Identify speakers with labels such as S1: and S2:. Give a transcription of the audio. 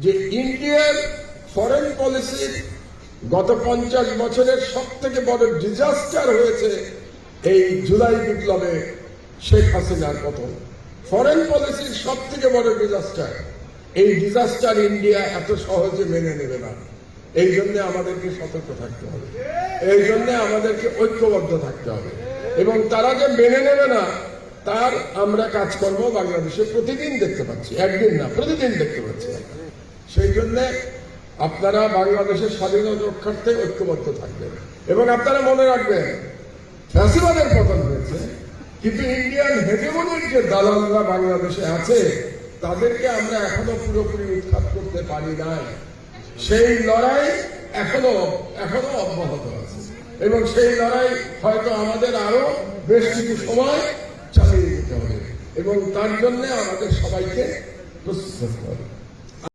S1: যে ইন্ডিয়ার ফরেন পলিসির গত 50 বছরের সব থেকে বড় ডিজাস্টার হয়েছে এই জুলাই বিপ্লবে শেখ হাসিনার পতন। ফরেন পলিসির সব থেকে বড় ডিজাস্টার। এই ডিজাস্টার ইন্ডিয়া এত সহজে মেনে নেবে না। এই জন্য আমাদেরকে সতর্ক থাকতে হবে, এই জন্য আমাদেরকে ঐক্যবদ্ধ থাকতে হবে। এবং তারা যে মেনে নেবে না তার আমরা কাজকর্ম বাংলাদেশে প্রতিদিন দেখতে পাচ্ছি, একদিন না প্রতিদিন দেখতে পাচ্ছি। সেই জন্য আপনারা বাংলাদেশের স্বাধীনতা রক্ষার্থে ঐক্যবদ্ধ থাকবেন এবং আপনারা মনে রাখবেন ফ্যাসিবাদের পতন হয়েছে, কিন্তু ইন্ডিয়ান হেজেমনির যে দালালরা বাংলাদেশে আছে তাদেরকে আমরা এখনো পুরোপুরি উৎখাত করতে পারি নাই। সেই লড়াই এখনো অব্যাহত আছে এবং সেই লড়াই হয়তো আমাদের আরো বেশ কিছু সময় চালিয়ে যেতে হবে এবং তার জন্য আমাদের সবাইকে প্রস্তুত হতে হবে।